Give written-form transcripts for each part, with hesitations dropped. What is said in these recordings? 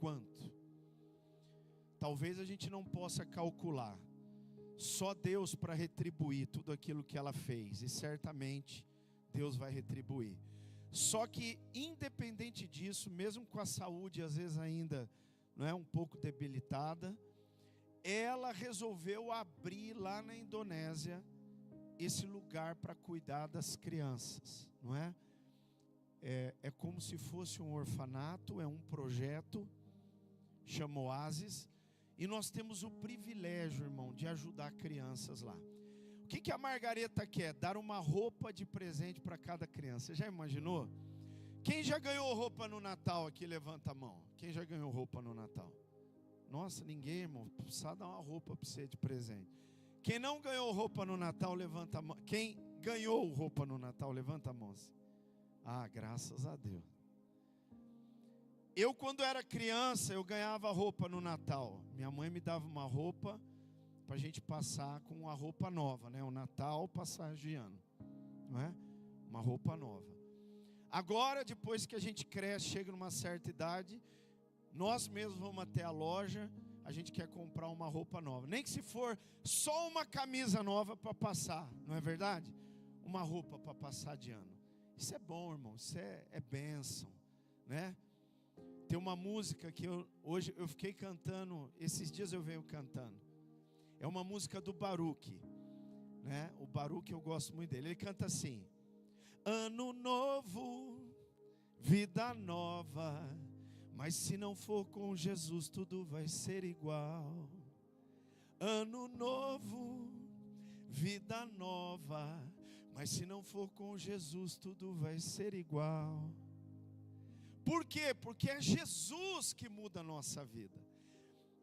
quanto? Talvez a gente não possa calcular. Só Deus para retribuir tudo aquilo que ela fez. E certamente Deus vai retribuir. Só que independente disso, mesmo com a saúde às vezes ainda não é um pouco debilitada, ela resolveu abrir lá na Indonésia esse lugar para cuidar das crianças, não é? É como se fosse um orfanato, é um projeto, chama Oasis, e nós temos o privilégio, irmão, de ajudar crianças lá. O que a Margareta quer? Dar uma roupa de presente para cada criança. Você já imaginou? Quem já ganhou roupa no Natal aqui, levanta a mão. Quem já ganhou roupa no Natal? Nossa, ninguém, irmão, precisa dar uma roupa para você de presente. Quem não ganhou roupa no Natal, levanta a mão. Quem ganhou roupa no Natal, levanta a mão. Ah, graças a Deus. Eu, quando era criança, eu ganhava roupa no Natal. Minha mãe me dava uma roupa para a gente passar com uma roupa nova, né? O Natal, passagem de ano, não é? Uma roupa nova. Agora, depois que a gente cresce, chega numa certa idade, nós mesmos vamos até a loja, a gente quer comprar uma roupa nova. Nem que se for só uma camisa nova para passar, não é verdade? Uma roupa para passar de ano. Isso é bom, irmão, isso é bênção, né? Tem uma música que hoje eu fiquei cantando, esses dias eu venho cantando. É uma música do Baruch, né? O Baruch, eu gosto muito dele. Ele canta assim: ano novo, vida nova, mas se não for com Jesus, tudo vai ser igual. Ano novo, vida nova, mas se não for com Jesus, tudo vai ser igual. Por quê? Porque é Jesus que muda a nossa vida.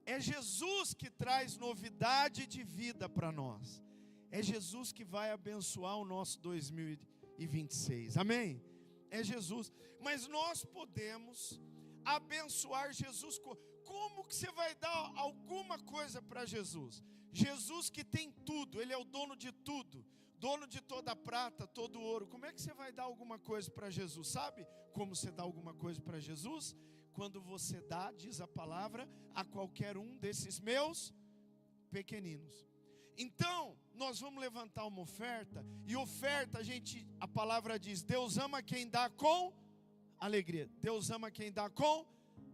É Jesus que traz novidade de vida para nós. É Jesus que vai abençoar o nosso 2026. Amém? É Jesus. Mas nós podemos abençoar Jesus. Como que você vai dar alguma coisa para Jesus? Jesus que tem tudo, Ele é o dono de tudo, dono de toda a prata, todo o ouro. Como é que você vai dar alguma coisa para Jesus? Sabe como você dá alguma coisa para Jesus? Quando você dá, diz a palavra, a qualquer um desses meus pequeninos. Então, nós vamos levantar uma oferta, e oferta, a palavra diz, Deus ama quem dá com alegria. Deus ama quem dá com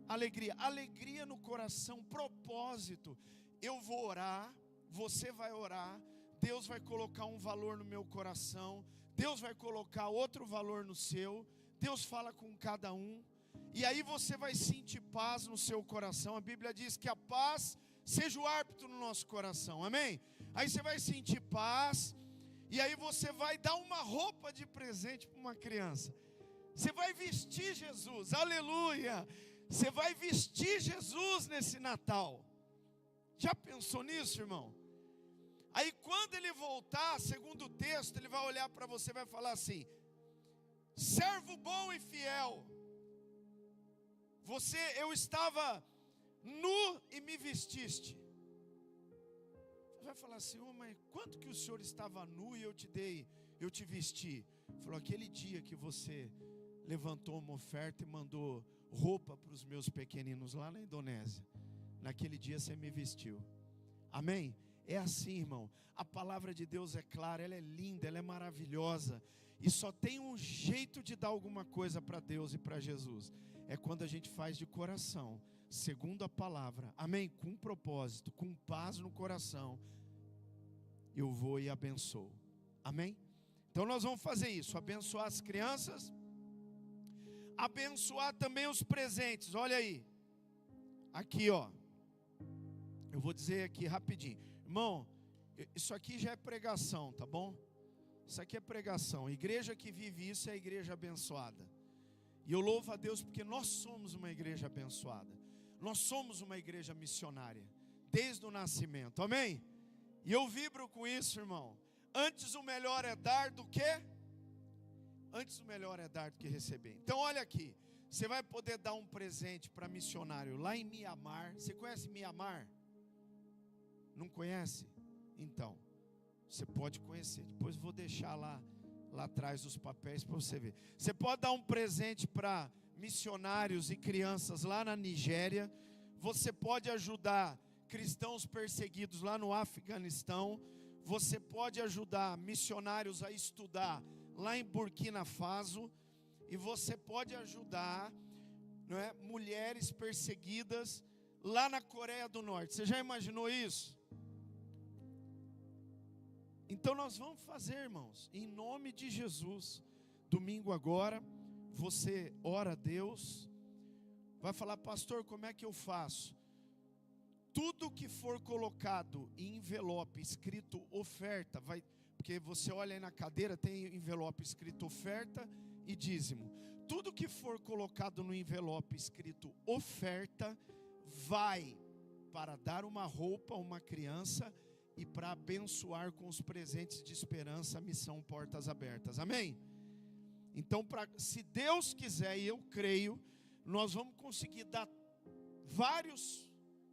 alegria. Alegria no coração, propósito. Eu vou orar, você vai orar, Deus vai colocar um valor no meu coração, Deus vai colocar outro valor no seu, Deus fala com cada um, e aí você vai sentir paz no seu coração. A Bíblia diz que a paz seja o árbitro no nosso coração, amém? Aí você vai sentir paz, e aí você vai dar uma roupa de presente para uma criança. Você vai vestir Jesus, aleluia. Você vai vestir Jesus nesse Natal. Já pensou nisso, irmão? Aí quando ele voltar, segundo o texto, ele vai olhar para você e vai falar assim: servo bom e fiel, eu estava nu e me vestiste. Você vai falar assim: mas quanto que o senhor estava nu e eu te vesti? Falou: aquele dia que você levantou uma oferta e mandou roupa para os meus pequeninos lá na Indonésia, naquele dia você me vestiu. Amém? É assim, irmão. A palavra de Deus é clara, ela é linda, ela é maravilhosa. E só tem um jeito de dar alguma coisa para Deus e para Jesus. É quando a gente faz de coração, segundo a palavra. Amém? Com propósito, com paz no coração. Eu vou e abençoo. Amém? Então nós vamos fazer isso. Abençoar as crianças. Abençoar também os presentes. Olha aí. Aqui, ó. Eu vou dizer aqui rapidinho. Irmão, isso aqui já é pregação, tá bom? Isso aqui é pregação. Igreja que vive isso é a igreja abençoada. E eu louvo a Deus porque nós somos uma igreja abençoada. Nós somos uma igreja missionária, desde o nascimento, amém? E eu vibro com isso, irmão. Antes o melhor é dar do que? Antes o melhor é dar do que receber. Então olha aqui, você vai poder dar um presente para missionário lá em Mianmar. Você conhece Mianmar? Não conhece? Então, você pode conhecer. Depois vou deixar lá atrás os papéis para você ver. Você pode dar um presente para missionários e crianças lá na Nigéria. Você pode ajudar cristãos perseguidos lá no Afeganistão. Você pode ajudar missionários a estudar lá em Burkina Faso. E você pode ajudar, não é, mulheres perseguidas lá na Coreia do Norte. Você já imaginou isso? Então nós vamos fazer, irmãos, em nome de Jesus. Domingo agora, você ora a Deus, vai falar: pastor, como é que eu faço? Tudo que for colocado em envelope escrito oferta, porque você olha aí na cadeira, tem envelope escrito oferta e dízimo. Tudo que for colocado no envelope escrito oferta, vai para dar uma roupa a uma criança e para abençoar com os presentes de esperança a missão Portas Abertas. Amém? Então, se Deus quiser, e eu creio, nós vamos conseguir dar vários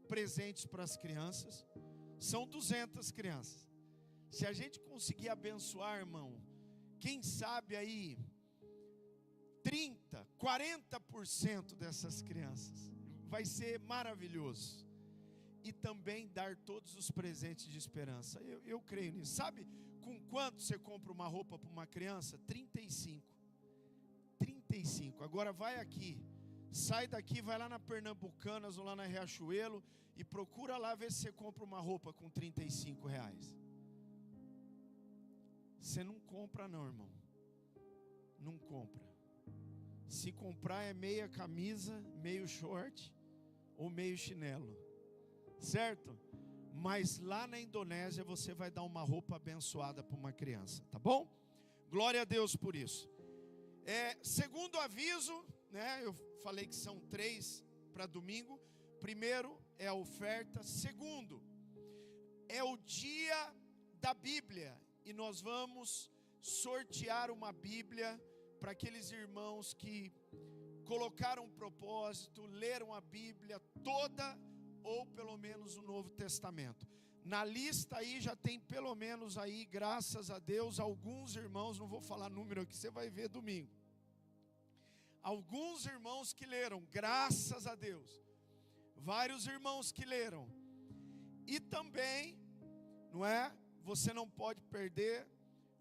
presentes para as crianças. São 200 crianças. Se a gente conseguir abençoar, irmão, quem sabe aí 30, 40% dessas crianças, vai ser maravilhoso. E também dar todos os presentes de esperança. Eu creio nisso. Sabe com quanto você compra uma roupa para uma criança? 35. Agora vai aqui, sai daqui, vai lá na Pernambucanas ou lá na Riachuelo e procura lá ver se você compra uma roupa com R$35. Você não compra não, irmão. Não compra. Se comprar é meia camisa, meio short ou meio chinelo, certo? Mas lá na Indonésia você vai dar uma roupa abençoada para uma criança, tá bom? Glória a Deus por isso. Segundo aviso, né? Eu falei que são 3 para domingo. Primeiro é a oferta. Segundo, é o dia da Bíblia. E nós vamos sortear uma Bíblia para aqueles irmãos que colocaram um propósito, leram a Bíblia toda, ou pelo menos o Novo Testamento. Na lista aí já tem pelo menos aí, graças a Deus, alguns irmãos, não vou falar número aqui, você vai ver domingo. Alguns irmãos que leram, graças a Deus. Vários irmãos que leram. E também, não é? Você não pode perder,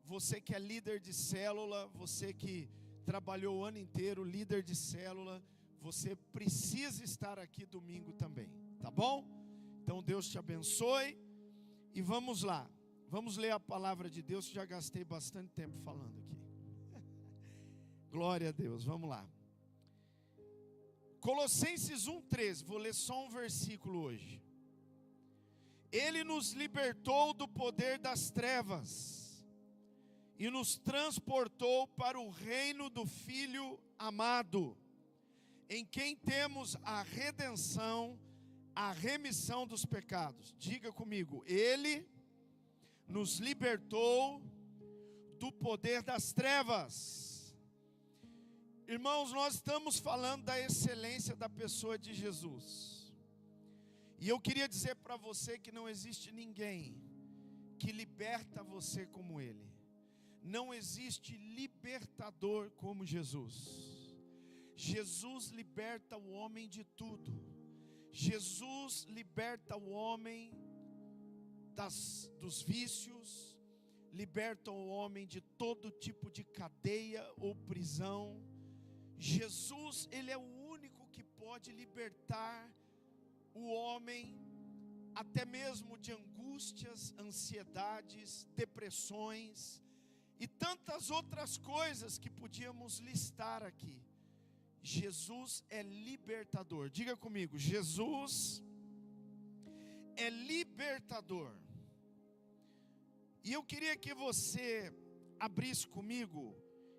você que é líder de célula, você que trabalhou o ano inteiro, líder de célula, você precisa estar aqui domingo também, tá bom? Então Deus te abençoe. E vamos lá, vamos ler a palavra de Deus, já gastei bastante tempo falando aqui. Glória a Deus, vamos lá. Colossenses 1:13, vou ler só um versículo hoje. Ele nos libertou do poder das trevas e nos transportou para o reino do Filho amado, em quem temos a redenção, a remissão dos pecados. Diga comigo: Ele nos libertou do poder das trevas. Irmãos, nós estamos falando da excelência da pessoa de Jesus. E eu queria dizer para você que não existe ninguém que liberta você como Ele. Não existe libertador como Jesus. Jesus liberta o homem de tudo. Jesus liberta o homem dos vícios, liberta o homem de todo tipo de cadeia ou prisão. Jesus, Ele é o único que pode libertar o homem até mesmo de angústias, ansiedades, depressões e tantas outras coisas que podíamos listar aqui. Jesus é libertador. Diga comigo: Jesus é libertador. E eu queria que você abrisse comigo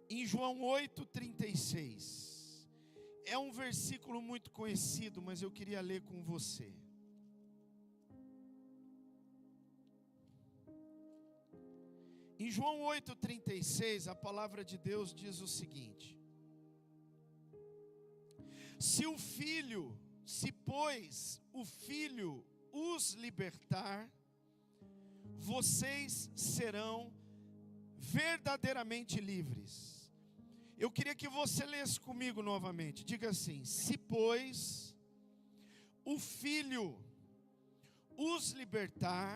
em João 8:36. É um versículo muito conhecido, mas eu queria ler com você. Em João 8:36, a palavra de Deus diz o seguinte: se pois o Filho os libertar, vocês serão verdadeiramente livres. Eu queria que você lesse comigo novamente. Diga assim: se pois o Filho os libertar,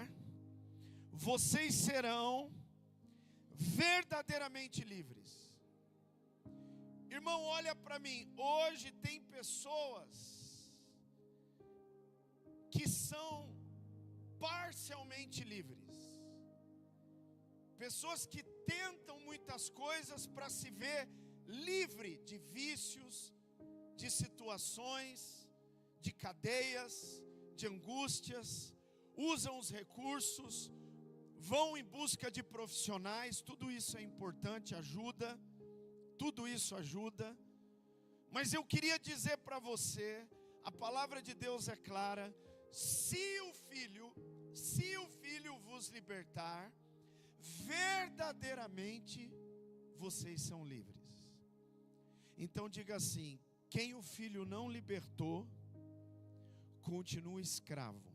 vocês serão verdadeiramente livres. Irmão, olha para mim. Hoje tem pessoas que são parcialmente livres. Pessoas que tentam muitas coisas para se ver livre de vícios, de situações, de cadeias, de angústias, usam os recursos, vão em busca de profissionais. Tudo isso é importante, ajuda, tudo isso ajuda. Mas eu queria dizer para você, a palavra de Deus é clara: se o Filho vos libertar, verdadeiramente vocês são livres. Então diga assim: quem o Filho não libertou, continua escravo,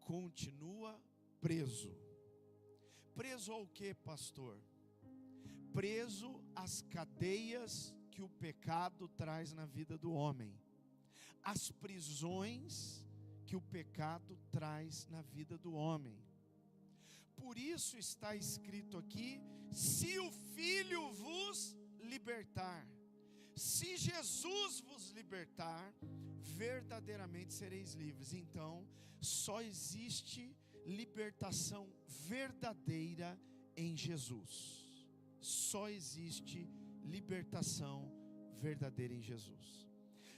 continua preso. Preso ao que, pastor? Preso às cadeias que o pecado traz na vida do homem, as prisões que o pecado traz na vida do homem. Por isso está escrito aqui: se o Filho vos libertar, se Jesus vos libertar, verdadeiramente sereis livres. Então, só existe libertação verdadeira em Jesus. Só existe libertação verdadeira em Jesus.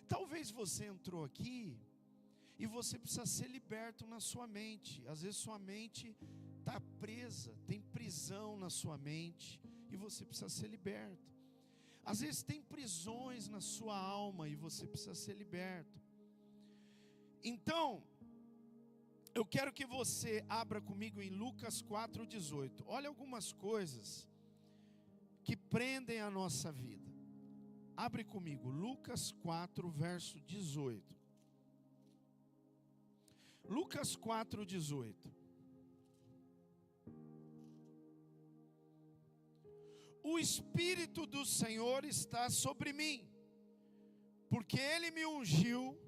Talvez você entrou aqui e você precisa ser liberto na sua mente. Às vezes sua mente está presa, tem prisão na sua mente e você precisa ser liberto. Às vezes tem prisões na sua alma e você precisa ser liberto. Então, eu quero que você abra comigo em Lucas 4,18. Olha algumas coisas que prendem a nossa vida. Abre comigo, Lucas 4, verso 18. Lucas 4,18. O Espírito do Senhor está sobre mim, porque Ele me ungiu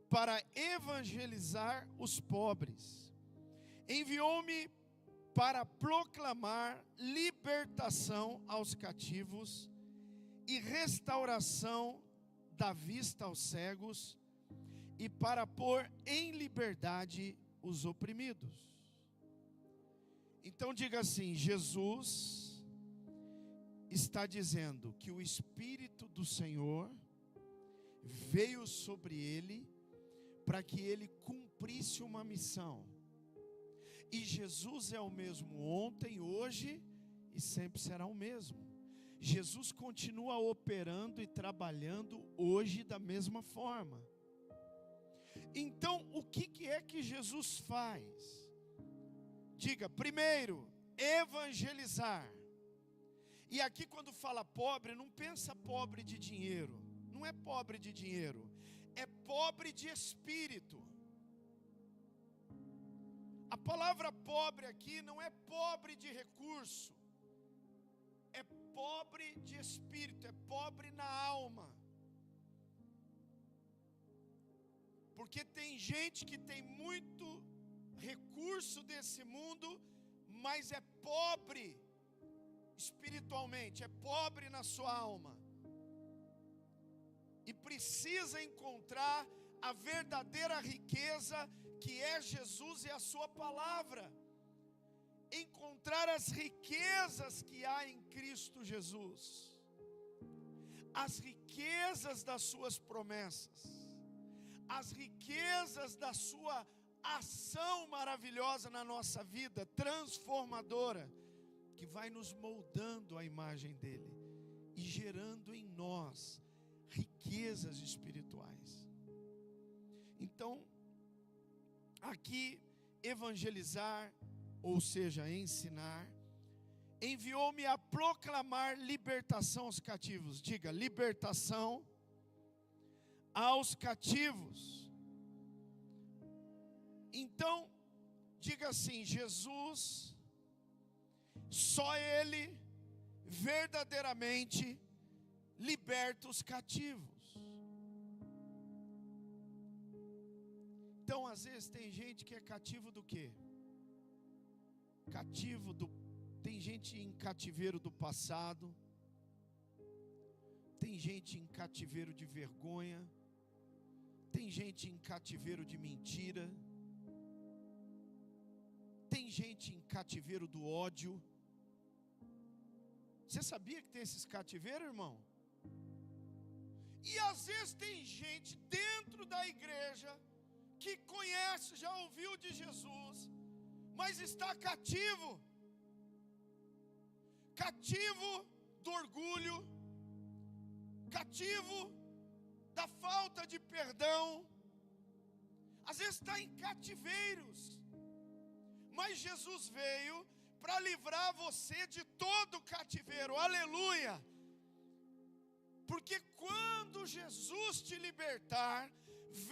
para evangelizar os pobres. Enviou-me para proclamar libertação aos cativos e restauração da vista aos cegos, e para pôr em liberdade os oprimidos. Então diga assim: Jesus está dizendo que o Espírito do Senhor veio sobre ele para que ele cumprisse uma missão. E Jesus é o mesmo ontem, hoje e sempre será o mesmo. Jesus continua operando e trabalhando hoje da mesma forma. Então, o que é que Jesus faz? Diga: primeiro, evangelizar. E aqui quando fala pobre, não pensa pobre de dinheiro. Não é pobre de dinheiro, é pobre de espírito. A palavra pobre aqui não é pobre de recurso, é pobre de espírito, é pobre na alma. Porque tem gente que tem muito recurso desse mundo, mas é pobre espiritualmente, é pobre na sua alma. E precisa encontrar a verdadeira riqueza, que é Jesus e a sua palavra. Encontrar as riquezas que há em Cristo Jesus, as riquezas das suas promessas, as riquezas da sua ação maravilhosa na nossa vida, transformadora, que vai nos moldando à imagem dele e gerando em nós riquezas espirituais. Então, aqui, evangelizar, ou seja, ensinar. Enviou-me a proclamar libertação aos cativos. Diga: libertação aos cativos. Então, diga assim: Jesus, só Ele verdadeiramente liberta os cativos. Então, às vezes tem gente que é cativo do quê? Tem gente em cativeiro do passado. Tem gente em cativeiro de vergonha. Tem gente em cativeiro de mentira. Tem gente em cativeiro do ódio. Você sabia que tem esses cativeiros, irmão? E às vezes tem gente dentro da igreja que conhece, já ouviu de Jesus, mas está cativo. Cativo do orgulho, cativo da falta de perdão. Às vezes está em cativeiros. Mas Jesus veio para livrar você de todo o cativeiro. Aleluia! Porque quando Jesus te libertar,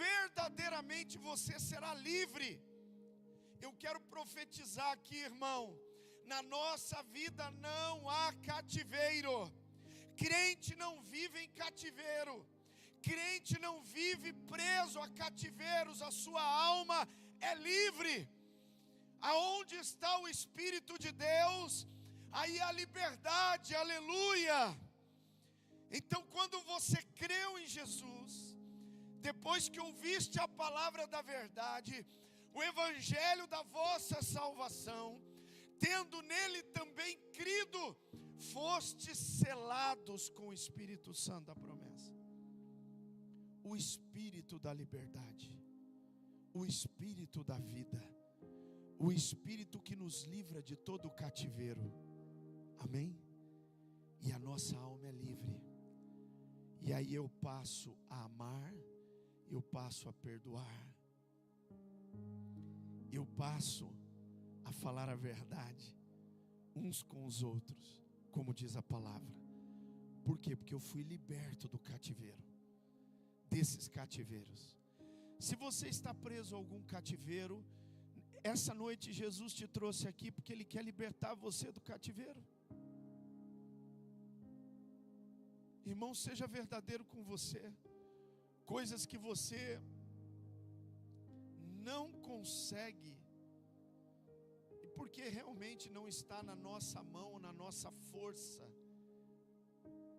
verdadeiramente você será livre. Eu quero profetizar aqui, irmão, na nossa vida não há cativeiro. Crente não vive em cativeiro. Crente não vive preso a cativeiros. A sua alma é livre. Aonde está o Espírito de Deus, aí há liberdade, aleluia. Então, quando você creu em Jesus, depois que ouviste a palavra da verdade, o evangelho da vossa salvação, tendo nele também crido, fostes selados com o Espírito Santo da promessa. O Espírito da liberdade, o Espírito da vida, o Espírito que nos livra de todo o cativeiro. Amém? E a nossa alma é livre. E aí eu passo a amar, eu passo a perdoar, eu passo a falar a verdade uns com os outros, como diz a palavra. Por quê? Porque eu fui liberto do cativeiro, desses cativeiros. Se você está preso a algum cativeiro, essa noite Jesus te trouxe aqui porque Ele quer libertar você do cativeiro. Irmão, seja verdadeiro com você. Coisas que você não consegue, e porque realmente não está na nossa mão, na nossa força,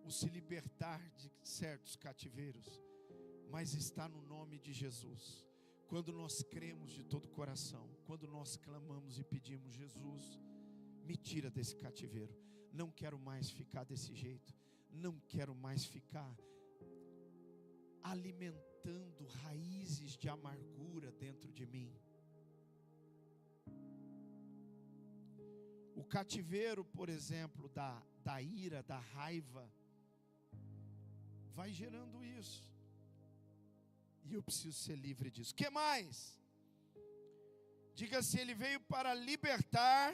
o se libertar de certos cativeiros, mas está no nome de Jesus. Quando nós cremos de todo o coração, quando nós clamamos e pedimos: Jesus, me tira desse cativeiro, não quero mais ficar desse jeito, não quero mais ficar alimentando raízes de amargura dentro de mim. O cativeiro, por exemplo, da ira, da raiva, vai gerando isso. E eu preciso ser livre disso. O que mais? Diga-se, Ele veio para libertar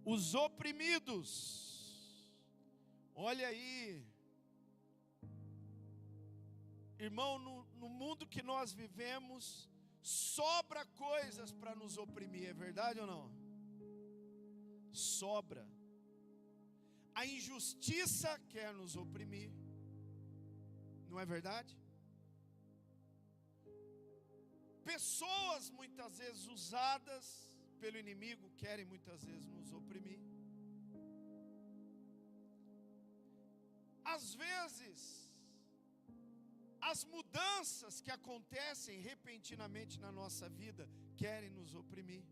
os oprimidos. Olha aí, irmão, no mundo que nós vivemos, sobra coisas para nos oprimir, é verdade ou não? Sobra. A injustiça quer nos oprimir, não é verdade? Pessoas muitas vezes usadas pelo inimigo querem muitas vezes nos oprimir. Às vezes, as mudanças que acontecem repentinamente na nossa vida querem nos oprimir.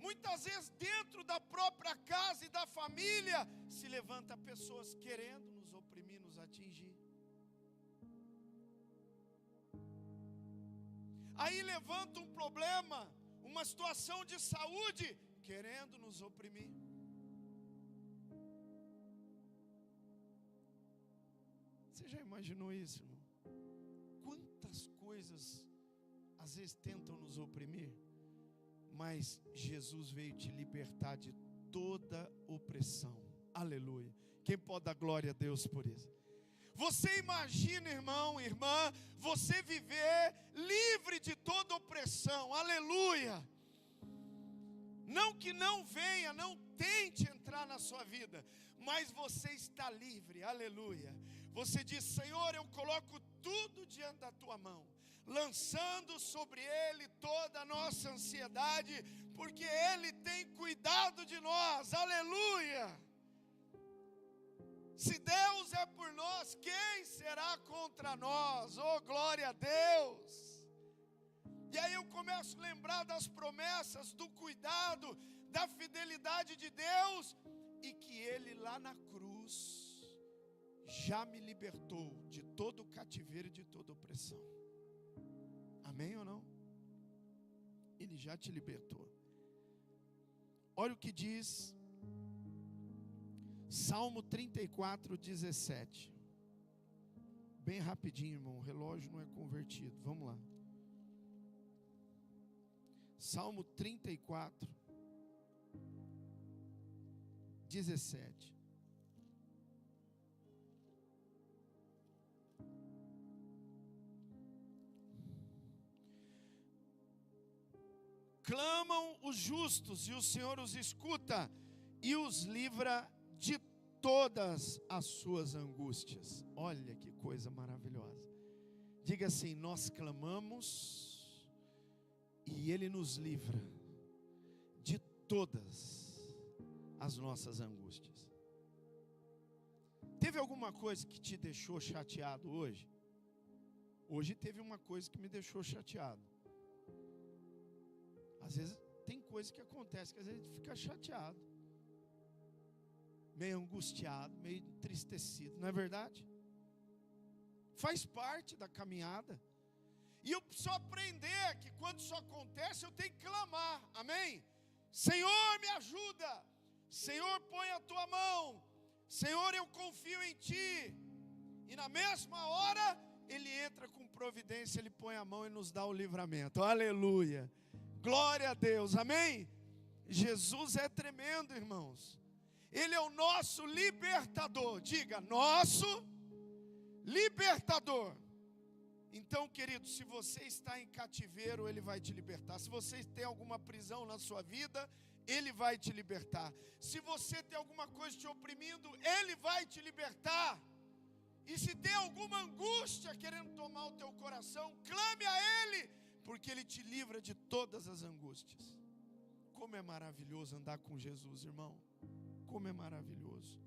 Muitas vezes dentro da própria casa e da família se levanta pessoas querendo nos oprimir, nos atingir. Aí levanta um problema, uma situação de saúde, querendo nos oprimir. Você já imaginou isso, irmão? Quantas coisas às vezes tentam nos oprimir, mas Jesus veio te libertar de toda opressão. Aleluia. Quem pode dar glória a Deus por isso? Você imagina, irmão, irmã, você viver livre de toda opressão. Aleluia. Não que não venha, não tente entrar na sua vida, mas você está livre, aleluia. Você diz: Senhor, eu coloco tudo diante da tua mão, lançando sobre Ele toda a nossa ansiedade, porque Ele tem cuidado de nós, aleluia. Se Deus é por nós, quem será contra nós? Oh, glória a Deus. E aí eu começo a lembrar das promessas, do cuidado, da fidelidade de Deus, e que Ele lá na cruz já me libertou de todo o cativeiro e de toda opressão. Amém ou não? Ele já te libertou. Olha o que diz Salmo 34, 17. Bem rapidinho, irmão, o relógio não é convertido. Vamos lá. Salmo 34, 17. Clamam os justos e o Senhor os escuta e os livra de todas as suas angústias. Olha que coisa maravilhosa. Diga assim: nós clamamos e Ele nos livra de todas as nossas angústias. Teve alguma coisa que te deixou chateado hoje? Hoje teve uma coisa que me deixou chateado. Às vezes tem coisa que acontece que às vezes a gente fica chateado, meio angustiado, meio entristecido, não é verdade? Faz parte da caminhada. E eu preciso aprender que quando isso acontece eu tenho que clamar, amém? Senhor, me ajuda, Senhor, põe a tua mão, Senhor, eu confio em ti. E na mesma hora Ele entra com providência, Ele põe a mão e nos dá o livramento, aleluia. Glória a Deus, amém? Jesus é tremendo, irmãos. Ele é o nosso libertador. Diga, nosso libertador. Então, querido, se você está em cativeiro, Ele vai te libertar. Se você tem alguma prisão na sua vida, Ele vai te libertar. Se você tem alguma coisa te oprimindo, Ele vai te libertar. E se tem alguma angústia querendo tomar o teu coração, clame a Ele, porque Ele te livra de todas as angústias. Como é maravilhoso andar com Jesus, irmão. Como é maravilhoso.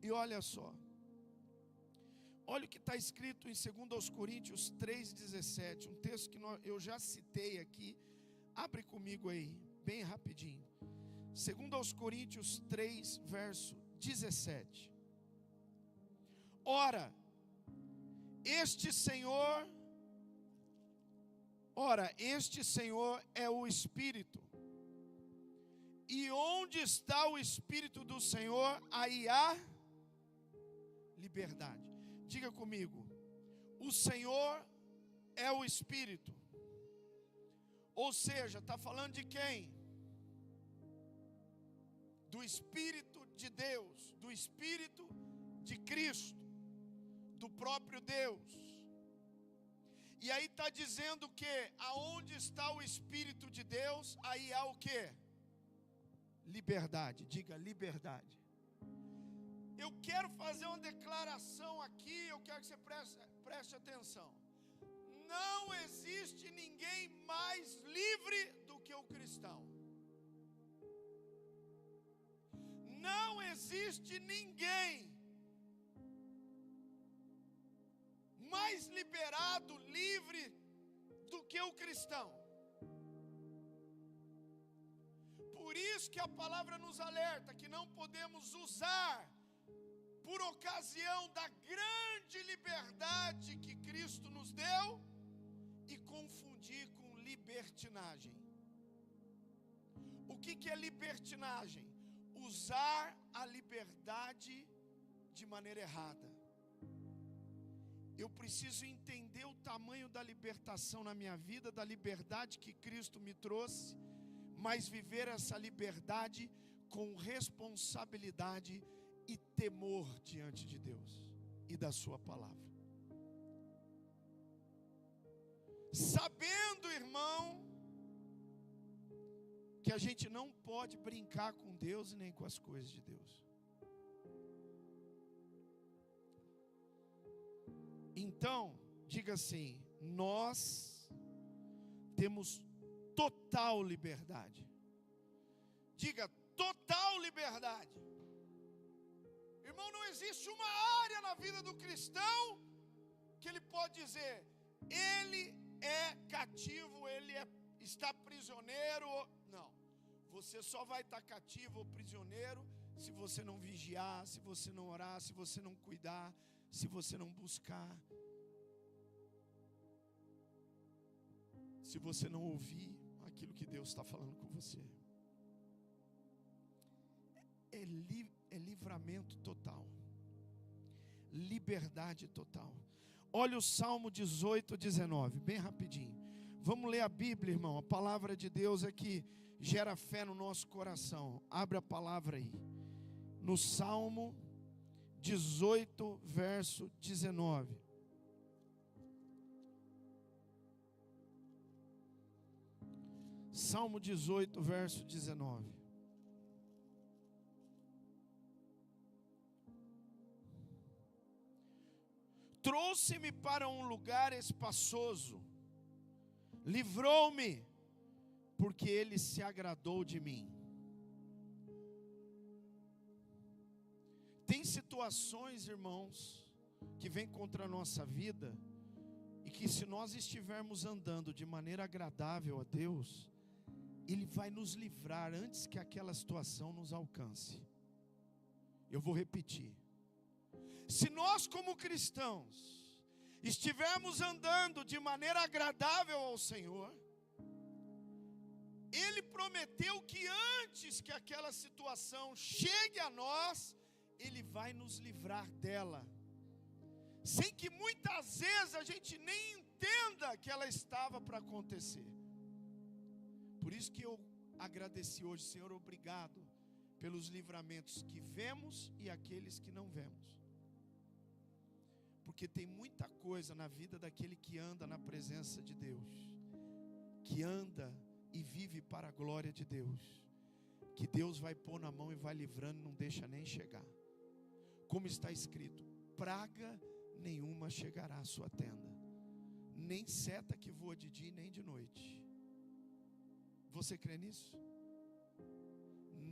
E olha só. Olha o que está escrito em 2 Coríntios 3,17. Um texto que eu já citei aqui. Abre comigo aí, bem rapidinho. 2 Coríntios 3, verso 17. Ora, este Senhor é o Espírito. E onde está o Espírito do Senhor, aí há liberdade. Diga comigo, o Senhor é o Espírito. Ou seja, está falando de quem? Do Espírito de Deus, do Espírito de Cristo, do próprio Deus. E aí está dizendo que aonde está o Espírito de Deus, aí há o quê? Liberdade. Diga liberdade. Eu quero fazer uma declaração aqui, eu quero que você preste atenção. Não existe ninguém mais livre do que o cristão. Não existe ninguém mais liberado, livre do que o cristão. Por isso que a palavra nos alerta que não podemos usar, por ocasião da grande liberdade que Cristo nos deu, e confundir com libertinagem. O que é libertinagem? Usar a liberdade de maneira errada. Eu preciso entender o tamanho da libertação na minha vida, da liberdade que Cristo me trouxe, mas viver essa liberdade com responsabilidade e temor diante de Deus e da sua palavra. Sabendo, irmão, que a gente não pode brincar com Deus e nem com as coisas de Deus. Então, diga assim: nós temos total liberdade. Diga, total liberdade. Irmão, não existe uma área na vida do cristão que ele pode dizer, ele é cativo, está prisioneiro. Não, você só vai estar cativo ou prisioneiro se você não vigiar, se você não orar, se você não cuidar, se você não buscar, se você não ouvir aquilo que Deus está falando com você. É livramento total, liberdade total. Olha o Salmo 18, 19, bem rapidinho. Vamos ler a Bíblia, irmão. A palavra de Deus é que gera fé no nosso coração. Abre a palavra aí. No Salmo 18, verso 19. Salmo 18, verso 19. Trouxe-me para um lugar espaçoso, livrou-me, porque Ele se agradou de mim. Tem situações, irmãos, que vêm contra a nossa vida, e que se nós estivermos andando de maneira agradável a Deus, Ele vai nos livrar antes que aquela situação nos alcance. Eu vou repetir. Se nós como cristãos estivermos andando de maneira agradável ao Senhor, Ele prometeu que antes que aquela situação chegue a nós, Ele vai nos livrar dela, sem que muitas vezes a gente nem entenda que ela estava para acontecer. Por isso que eu agradeci hoje, Senhor, obrigado pelos livramentos que vemos e aqueles que não vemos. Porque tem muita coisa na vida daquele que anda na presença de Deus, que anda e vive para a glória de Deus, que Deus vai pôr na mão e vai livrando, não deixa nem chegar. Como está escrito, praga nenhuma chegará à sua tenda, nem seta que voa de dia nem de noite. Você crê nisso?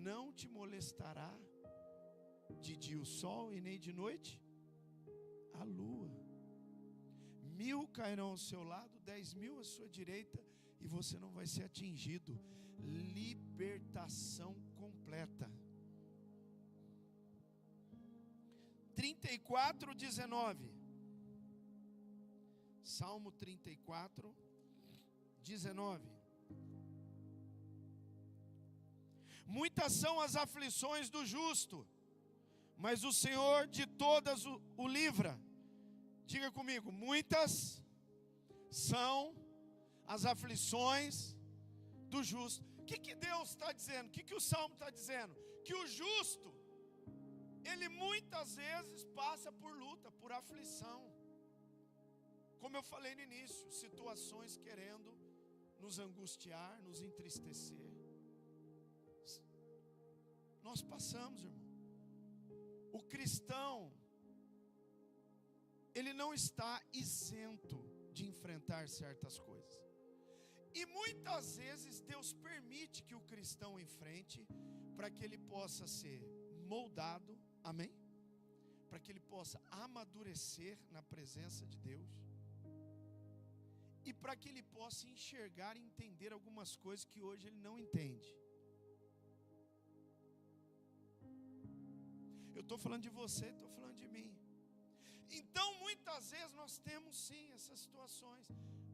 Não te molestará de dia o sol e nem de noite a lua. 1000 cairão ao seu lado, 10.000 à sua direita, e você não vai ser atingido. Libertação completa. 34, 19. Salmo 34, 19. Muitas são as aflições do justo, mas o Senhor de todas o livra. Diga comigo, muitas são as aflições do justo. O que Deus está dizendo? O que o Salmo está dizendo? Que o justo, ele muitas vezes passa por luta, por aflição. Como eu falei no início, situações querendo nos angustiar, nos entristecer. Nós passamos, irmão. O cristão, ele não está isento de enfrentar certas coisas. E muitas vezes Deus permite que o cristão enfrente, para que ele possa ser moldado, amém? Para que ele possa amadurecer na presença de Deus. E para que ele possa enxergar e entender algumas coisas que hoje ele não entende. Eu estou falando de você, estou falando de mim. Então muitas vezes nós temos sim essas situações,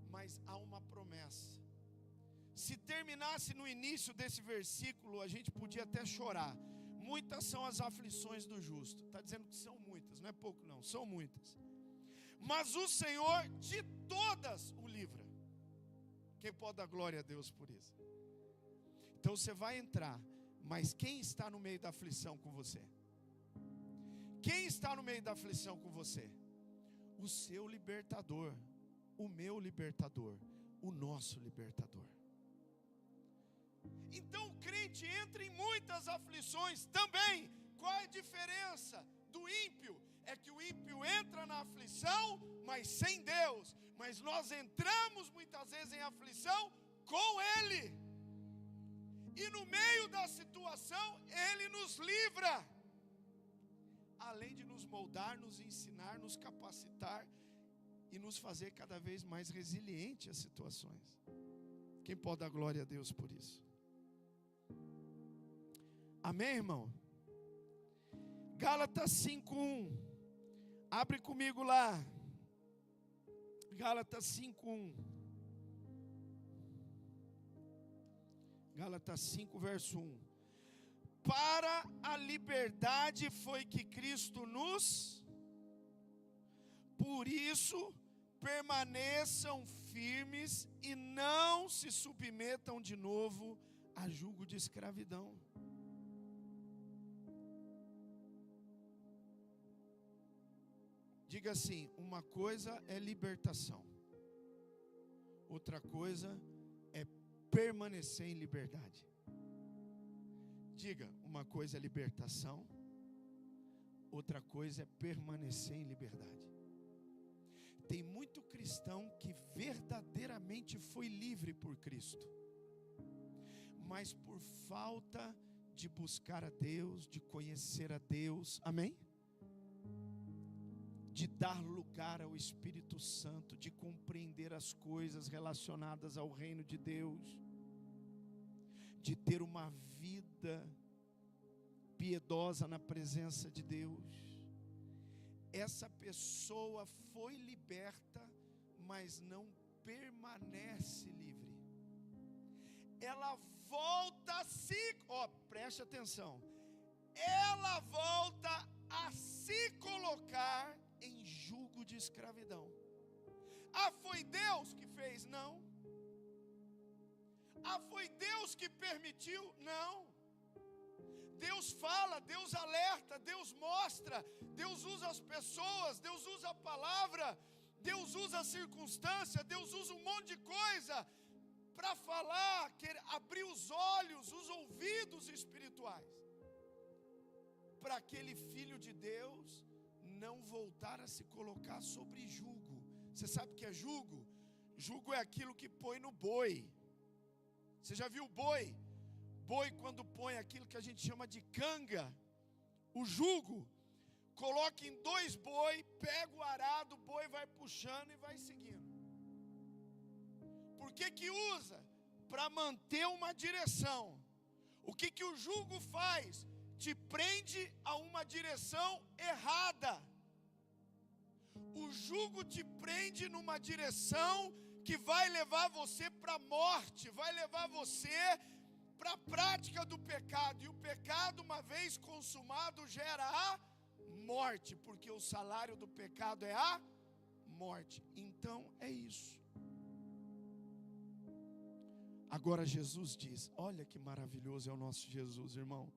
mas há uma promessa. Se terminasse no início desse versículo, a gente podia até chorar. Muitas são as aflições do justo. Está dizendo que são muitas, não é pouco não, são muitas. Mas o Senhor de todas o livra. Quem pode dar glória a Deus por isso? Então você vai entrar, mas quem está no meio da aflição com você? Quem está no meio da aflição com você? O seu libertador, o meu libertador, o nosso libertador. Então o crente entra em muitas aflições também. Qual é a diferença do ímpio? é que o ímpio entra na aflição, mas sem Deus. Mas nós entramos muitas vezes em aflição com Ele. E no meio da situação, Ele nos livra. Além de nos moldar, nos ensinar, nos capacitar e nos fazer cada vez mais resiliente às situações. Quem pode dar glória a Deus por isso? Amém, irmão? Gálatas 5:1. Abre comigo lá. Gálatas 5:1. Gálatas 5, verso 1. Para a liberdade foi que Cristo nos... Por isso, permaneçam firmes e não se submetam de novo a jugo de escravidão. Diga assim: uma coisa é libertação, outra coisa é permanecer em liberdade. Diga, uma coisa é libertação, outra coisa é permanecer em liberdade. Tem muito cristão que verdadeiramente foi livre por Cristo, mas por falta de buscar a Deus, de conhecer a Deus, amém? De dar lugar ao Espírito Santo, de compreender as coisas relacionadas ao reino de Deus, de ter uma vida piedosa na presença de Deus. Essa pessoa foi liberta, mas não permanece livre. Ela volta a se, preste atenção, ela volta a se colocar em jugo de escravidão. Foi Deus que fez? Não. Foi Deus que permitiu? Não. Deus fala, Deus alerta, Deus mostra, Deus usa as pessoas, Deus usa a palavra, Deus usa a circunstância, Deus usa um monte de coisa para falar, abrir os olhos, os ouvidos espirituais, para aquele filho de Deus não voltar a se colocar sobre jugo. Você sabe o que é jugo? Jugo é aquilo que põe no boi. Você já viu o boi? Boi, quando põe aquilo que a gente chama de canga, o jugo, coloca em 2 boi, pega o arado, o boi vai puxando e vai seguindo. Por que usa? Para manter uma direção. O que o jugo faz? Te prende a uma direção errada. O jugo te prende numa direção que vai levar você para a morte, vai levar você para a prática do pecado. E o pecado, uma vez consumado, gera a morte, porque o salário do pecado é a morte. Então é isso. Agora Jesus diz, olha que maravilhoso é o nosso Jesus, irmão.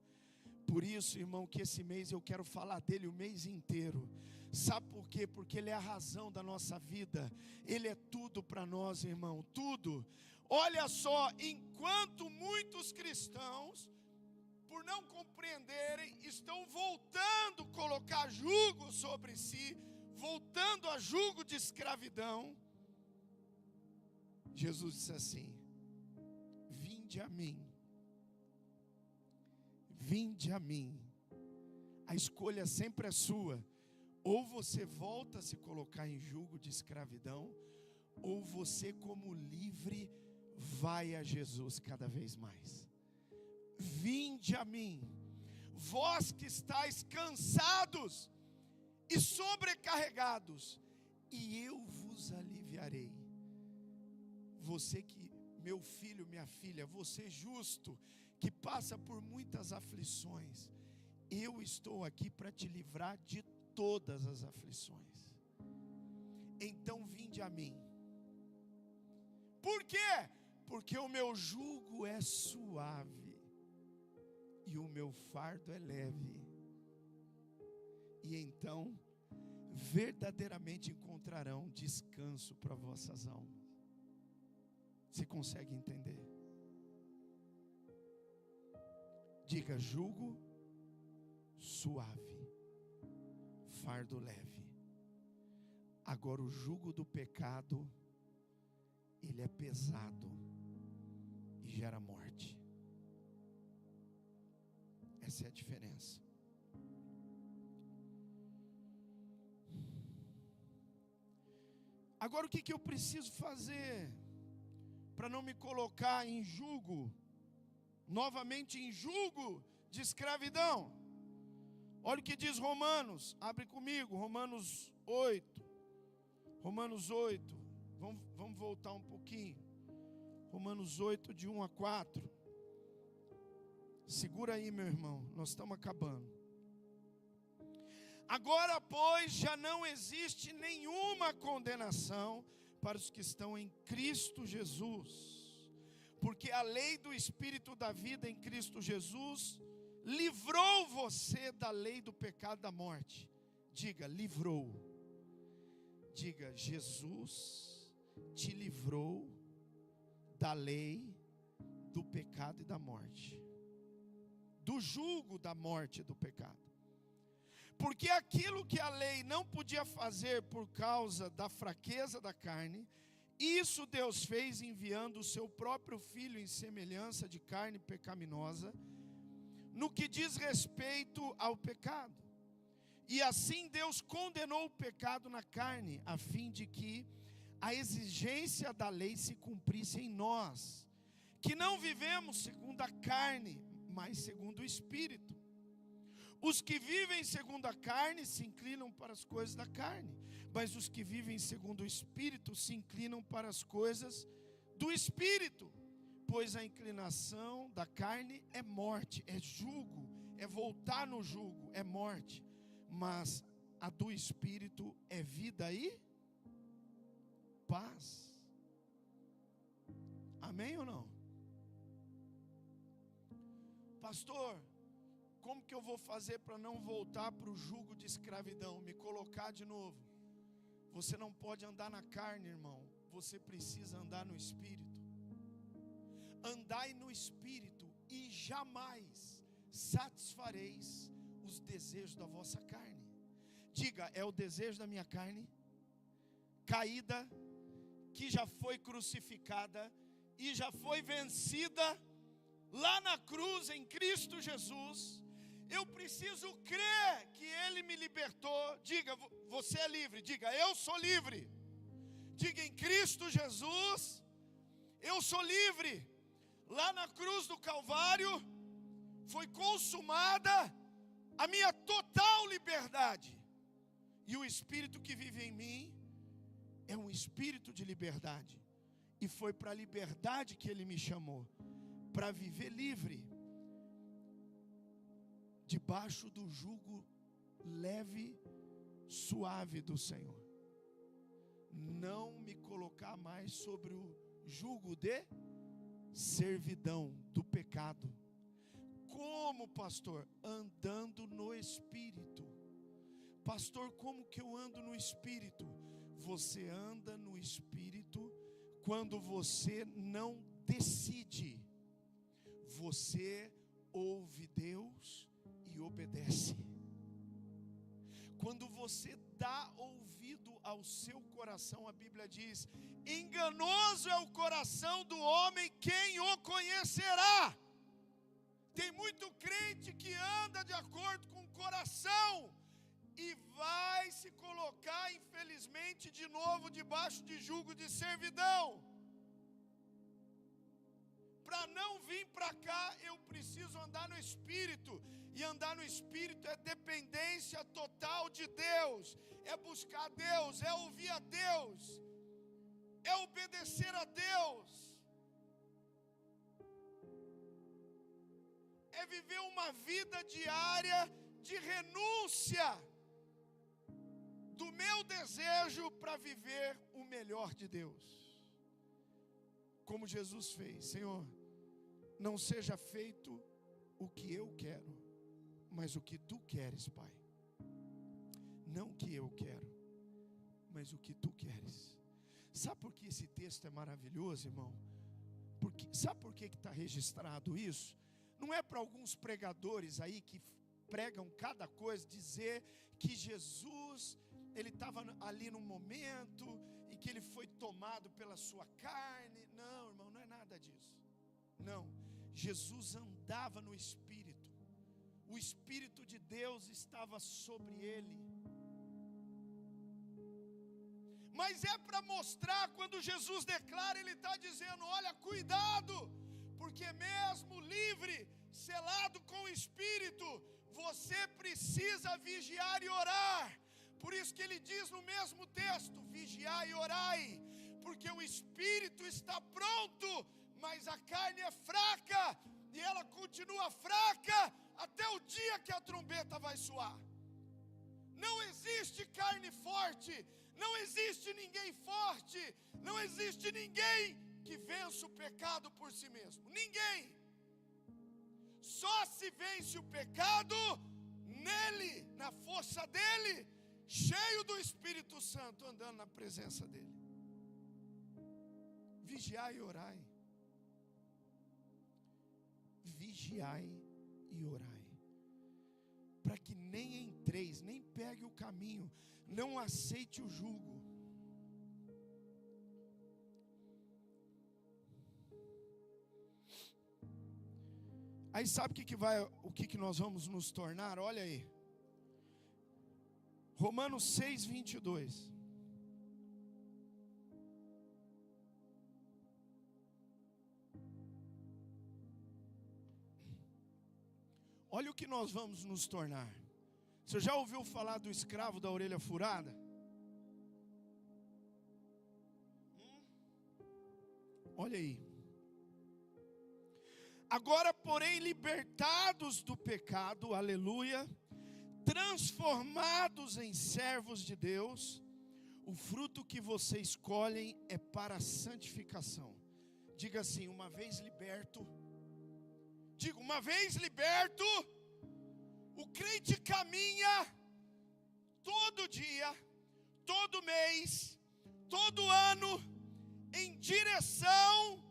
Por isso, irmão, que esse mês eu quero falar dele o mês inteiro. Sabe por quê? Porque ele é a razão da nossa vida. Ele é tudo para nós, irmão, tudo. Olha só, enquanto muitos cristãos, por não compreenderem, estão voltando a colocar jugo sobre si, voltando a jugo de escravidão, Jesus disse assim: vinde a mim. Vinde a mim. A escolha sempre é sua. Ou você volta a se colocar em jugo de escravidão, ou você, como livre, vai a Jesus cada vez mais. Vinde a mim, vós que estáis cansados e sobrecarregados, e eu vos aliviarei. Você que, meu filho, minha filha, você justo, que passa por muitas aflições, eu estou aqui para te livrar de todas as aflições. Então vinde a mim. Por quê? Porque o meu jugo é suave e o meu fardo é leve. E então verdadeiramente encontrarão descanso para vossas almas. Você consegue entender? Diga: jugo suave, fardo leve. Agora o jugo do pecado, ele é pesado e gera morte. Essa é a diferença. Agora o que eu preciso fazer para não me colocar em jugo, novamente em jugo de escravidão? Olha o que diz Romanos, abre comigo, Romanos 8. Romanos 8, vamos voltar um pouquinho. Romanos 8, de 1 a 4. Segura aí, meu irmão, nós estamos acabando. Agora, pois, já não existe nenhuma condenação para os que estão em Cristo Jesus, porque a lei do Espírito da vida em Cristo Jesus livrou você da lei do pecado e da morte. Diga, livrou. Diga, Jesus te livrou da lei do pecado e da morte, do jugo da morte e do pecado. Porque aquilo que a lei não podia fazer por causa da fraqueza da carne, isso Deus fez enviando o seu próprio Filho em semelhança de carne pecaminosa, no que diz respeito ao pecado. E assim Deus condenou o pecado na carne, a fim de que a exigência da lei se cumprisse em nós, que não vivemos segundo a carne, mas segundo o Espírito. Os que vivem segundo a carne se inclinam para as coisas da carne, mas os que vivem segundo o Espírito se inclinam para as coisas do Espírito. Pois a inclinação da carne é morte, é jugo, é voltar no jugo, é morte. Mas a do Espírito é vida e paz. Amém ou não? Pastor, como que eu vou fazer para não voltar para o jugo de escravidão, me colocar de novo? Você não pode andar na carne, irmão. Você precisa andar no Espírito. Andai no Espírito e jamais satisfareis os desejos da vossa carne. Diga, é o desejo da minha carne, caída, que já foi crucificada e já foi vencida lá na cruz em Cristo Jesus. Eu preciso crer que Ele me libertou. Diga, você é livre. Diga, eu sou livre. Diga, em Cristo Jesus eu sou livre. Lá na cruz do Calvário foi consumada a minha total liberdade. E o Espírito que vive em mim é um espírito de liberdade. E foi para a liberdade que Ele me chamou, para viver livre, debaixo do jugo leve, suave do Senhor. Não me colocar mais sobre o jugo de servidão do pecado. Como, pastor? Andando no Espírito. Pastor, como que eu ando no Espírito? Você anda no Espírito quando você não decide. Você ouve Deus e obedece. Quando você dá ouvido ao seu coração, a Bíblia diz: enganoso é o coração do homem, quem o conhecerá? Tem muito crente que anda de acordo com o coração e vai se colocar, infelizmente, de novo debaixo de jugo de servidão. Para não vir para cá, eu preciso andar no Espírito. E andar no Espírito é dependência total de Deus, é buscar Deus, é ouvir a Deus, é obedecer a Deus, é viver uma vida diária de renúncia do meu desejo para viver o melhor de Deus. Como Jesus fez: Senhor, não seja feito o que eu quero, mas o que tu queres, Pai. Não o que eu quero, mas o que tu queres. Sabe por que esse texto é maravilhoso, irmão? Sabe por que está registrado isso? Não é para alguns pregadores aí que pregam cada coisa, dizer que Jesus, ele estava ali no momento e que ele foi tomado pela sua carne. Não, irmão, não é nada disso. Não, Jesus andava no Espírito. O Espírito de Deus estava sobre ele. Mas é para mostrar, quando Jesus declara, ele está dizendo: olha, cuidado, porque mesmo livre, selado com o Espírito, você precisa vigiar e orar. Por isso que ele diz no mesmo texto: vigiai e orai, porque o Espírito está pronto, mas a carne é fraca, e ela continua fraca até o dia que a trombeta vai soar. Não existe carne forte, não existe ninguém forte, não existe ninguém que vença o pecado por si mesmo. Ninguém. Só se vence o pecado nele, na força dele, cheio do Espírito Santo, andando na presença dele. Vigiai e orai. Vigiai e orai, para que nem entreis, nem pegue o caminho, não aceite o jugo. Aí sabe o que nós vamos nos tornar? Olha aí, Romanos 6:22. Olha o que nós vamos nos tornar. Você já ouviu falar do escravo da orelha furada? Olha aí. Agora, porém, libertados do pecado, aleluia, transformados em servos de Deus, o fruto que vocês colhem é para a santificação. Diga assim: uma vez liberto, digo, uma vez liberto, o crente caminha todo dia, todo mês, todo ano, em direção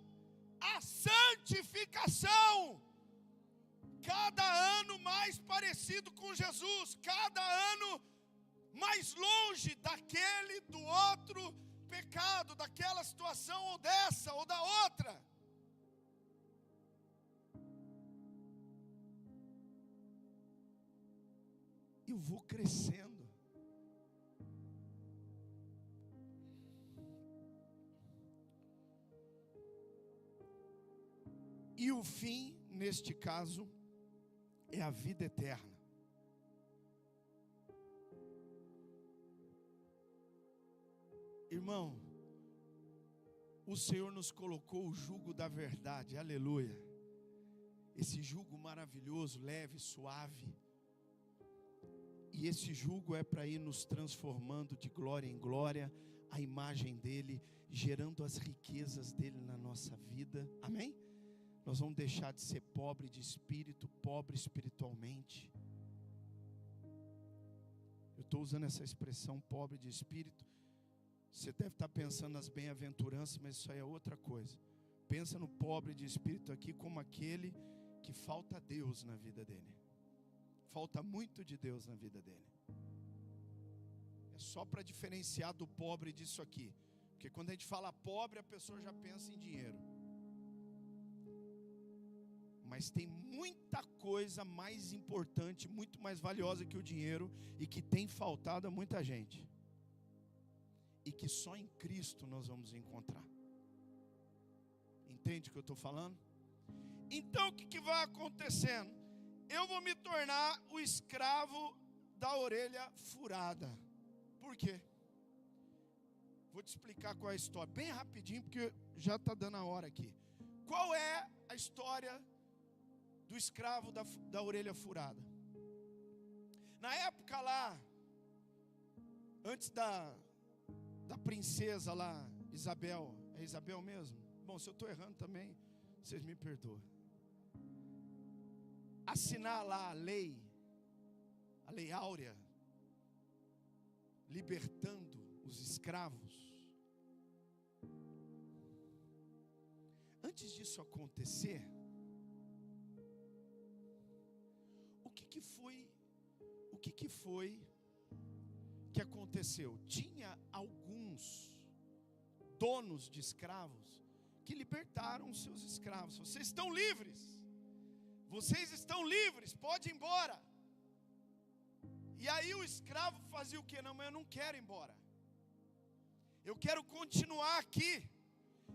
à santificação. Cada ano mais parecido com Jesus, cada ano mais longe daquele, do outro pecado, daquela situação ou dessa ou da outra. Eu vou crescendo. E o fim, neste caso, é a vida eterna. Irmão, o Senhor nos colocou o jugo da verdade, aleluia. Esse jugo maravilhoso, leve, suave. E esse jugo é para ir nos transformando de glória em glória, a imagem dele, gerando as riquezas dele na nossa vida. Amém? Nós vamos deixar de ser pobre de espírito, pobre espiritualmente. Eu estou usando essa expressão, pobre de espírito. Você deve estar pensando nas bem-aventuranças, mas isso aí é outra coisa. Pensa no pobre de espírito aqui como aquele que falta Deus na vida dele. Falta muito de Deus na vida dele. É só para diferenciar do pobre disso aqui. Porque quando a gente fala pobre, a pessoa já pensa em dinheiro. Mas tem muita coisa mais importante, muito mais valiosa que o dinheiro, e que tem faltado a muita gente. E que só em Cristo nós vamos encontrar. Entende o que eu estou falando? Então o que vai acontecendo? Eu vou me tornar o escravo da orelha furada. Por quê? Vou te explicar qual é a história, bem rapidinho, porque já está dando a hora aqui. Qual é a história do escravo da orelha furada? Na época lá, antes da princesa lá, Isabel, é Isabel mesmo? Bom, se eu estou errando também, vocês me perdoam. Assinar lá a lei áurea, libertando os escravos. Antes disso acontecer, o que foi que foi que aconteceu? Tinha alguns donos de escravos que libertaram os seus escravos. Vocês estão livres. Vocês estão livres, pode ir embora. E aí o escravo fazia o quê? Não, mas eu não quero ir embora. Eu quero continuar aqui.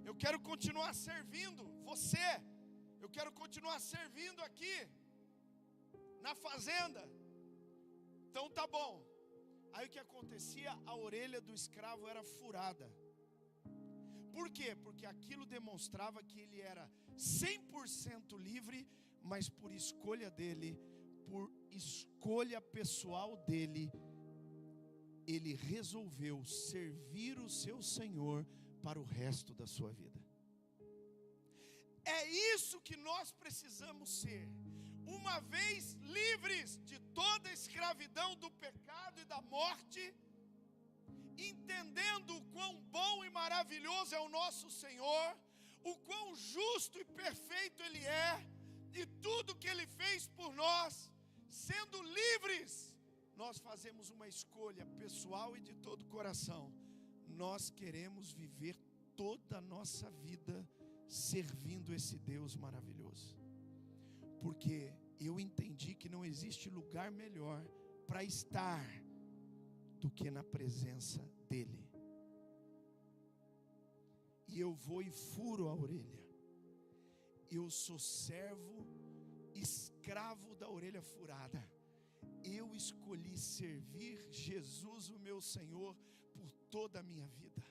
Eu quero continuar servindo você. Eu quero continuar servindo aqui na fazenda. Então tá bom. Aí o que acontecia? A orelha do escravo era furada. Por quê? Porque aquilo demonstrava que ele era 100% livre, mas por escolha dele, por escolha pessoal dele, ele resolveu servir o seu Senhor para o resto da sua vida. É isso que nós precisamos ser. Uma vez livres de toda a escravidão do pecado e da morte, entendendo o quão bom e maravilhoso é o nosso Senhor, o quão justo e perfeito Ele é, e tudo que Ele fez por nós, sendo livres, nós fazemos uma escolha pessoal e de todo o coração. Nós queremos viver toda a nossa vida servindo esse Deus maravilhoso, porque eu entendi que não existe lugar melhor para estar do que na presença dEle. E eu vou e furo a orelha. Eu sou servo, escravo da orelha furada. Eu escolhi servir Jesus, o meu Senhor, por toda a minha vida,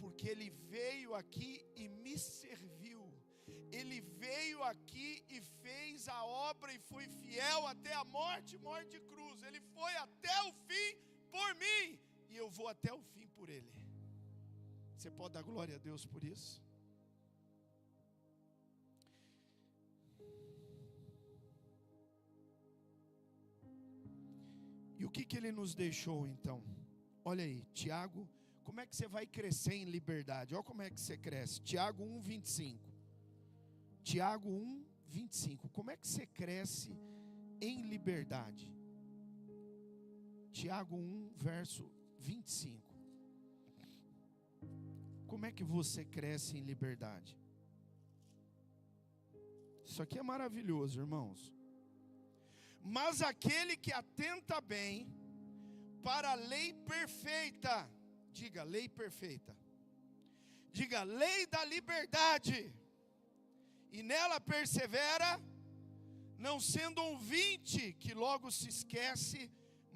porque Ele veio aqui e me serviu. Ele veio aqui e fez a obra e foi fiel até a morte de cruz. Ele foi até o fim por mim, e eu vou até o fim por Ele. Você pode dar glória a Deus por isso? E o que Ele nos deixou então? Olha aí, Tiago, como é que você vai crescer em liberdade? Olha como é que você cresce. Tiago 1:25. Tiago 1:25. Como é que você cresce em liberdade? Tiago 1:25. Como é que você cresce em liberdade? Isso aqui é maravilhoso, irmãos. Mas aquele que atenta bem para a lei perfeita, diga lei perfeita, diga lei da liberdade, e nela persevera, não sendo ouvinte que logo se esquece,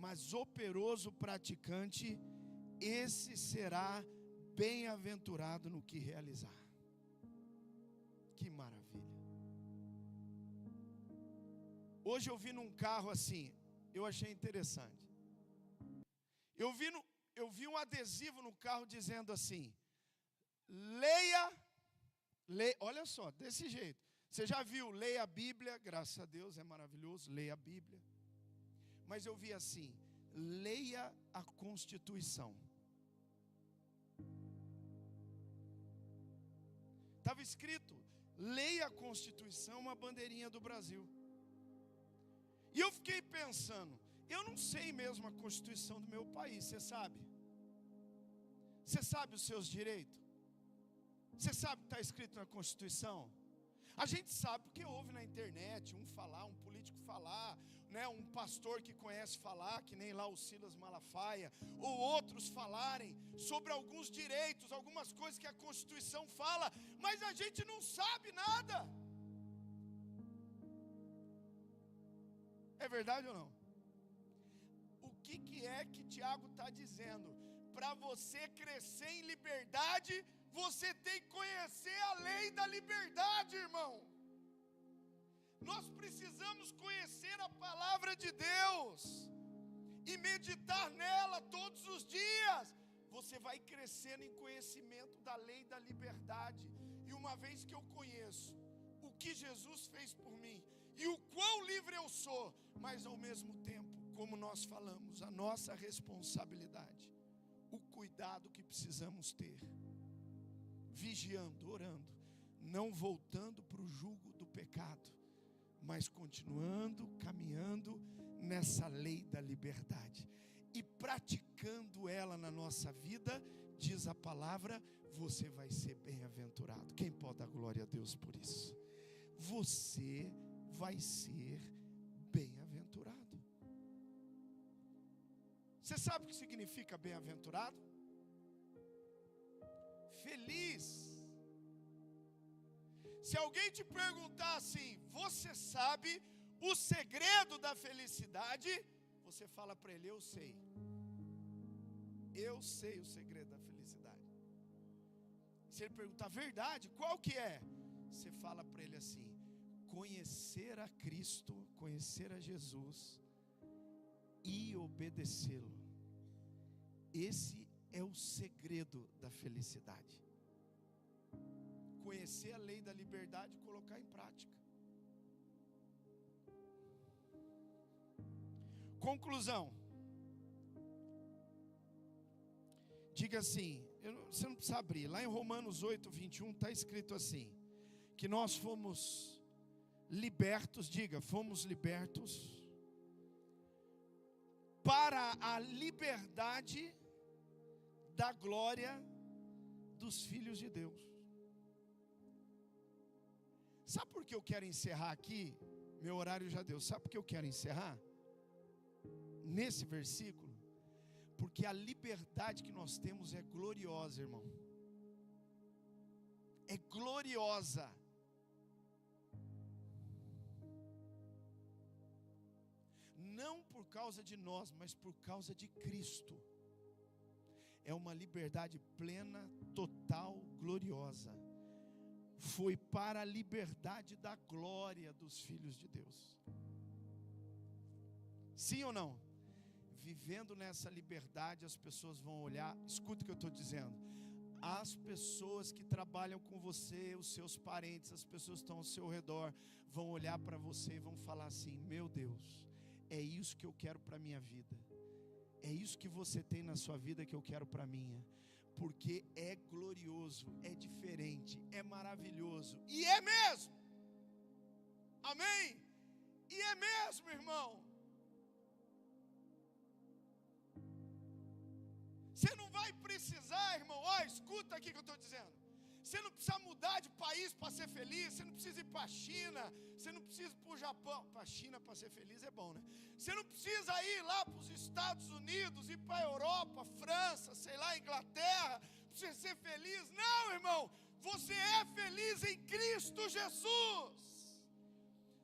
mas operoso praticante, esse será bem-aventurado no que realizar. Que maravilha. Hoje eu vi num carro assim, eu achei interessante. Eu vi um adesivo no carro dizendo assim: leia, olha só, desse jeito. Você já viu, leia a Bíblia, graças a Deus, é maravilhoso, leia a Bíblia. Mas eu vi assim, leia a Constituição. Estava escrito, leia a Constituição, uma bandeirinha do Brasil. E eu fiquei pensando, eu não sei mesmo a Constituição do meu país, você sabe? Você sabe os seus direitos? Você sabe o que está escrito na Constituição? A gente sabe porque ouve na internet, um falar, um político falar, né, um pastor que conhece falar, que nem lá o Silas Malafaia, ou outros falarem sobre alguns direitos, algumas coisas que a Constituição fala, mas a gente não sabe nada. É verdade ou não? O que é que Tiago está dizendo? Para você crescer em liberdade, você tem que conhecer a lei da liberdade, irmão. Nós precisamos conhecer a palavra de Deus e meditar nela todos os dias. Você vai crescendo em conhecimento da lei da liberdade. E uma vez que eu conheço o que Jesus fez por mim e o quão livre eu sou, mas ao mesmo tempo, como nós falamos, a nossa responsabilidade, o cuidado que precisamos ter, vigiando, orando, não voltando para o jugo do pecado, mas continuando, caminhando nessa lei da liberdade e praticando ela na nossa vida, diz a palavra, você vai ser bem-aventurado. Quem pode dar glória a Deus por isso? Você vai ser bem-aventurado. Você sabe o que significa bem-aventurado? Feliz. Se alguém te perguntar assim, você sabe o segredo da felicidade? Você fala para ele, eu sei. Eu sei o segredo da felicidade. Se ele perguntar a verdade, qual que é? Você fala para ele assim, conhecer a Cristo, conhecer a Jesus e obedecê-lo. Esse é o segredo da felicidade. Conhecer a lei da liberdade e colocar em prática. Conclusão. Diga assim, você não precisa abrir. Lá em Romanos 8, 21 está escrito assim, que nós fomos libertos, diga, fomos libertos para a liberdade da glória dos filhos de Deus. Sabe por que eu quero encerrar aqui? Meu horário já deu. Sabe por que eu quero encerrar? Nesse versículo. Porque a liberdade que nós temos é gloriosa, irmão. É gloriosa. Não por causa de nós, mas por causa de Cristo. É uma liberdade plena, total, gloriosa. Foi para a liberdade da glória dos filhos de Deus. Sim ou não? Vivendo nessa liberdade, as pessoas vão olhar, escuta o que eu estou dizendo. As pessoas que trabalham com você, os seus parentes, as pessoas que estão ao seu redor, vão olhar para você e vão falar assim, meu Deus, é isso que eu quero para a minha vida. É isso que você tem na sua vida que eu quero para a minha. Porque é glorioso, é diferente, é maravilhoso. E é mesmo. Amém? E é mesmo, irmão. Você não vai precisar, irmão, escuta aqui o que eu estou dizendo. Você não precisa mudar de país para ser feliz. Você não precisa ir para a China. Você não precisa ir para o Japão. Para a China para ser feliz é bom, né? Você não precisa ir lá para os Estados Unidos, ir para a Europa, França, sei lá, Inglaterra, para você ser feliz. Não, irmão. Você é feliz em Cristo Jesus.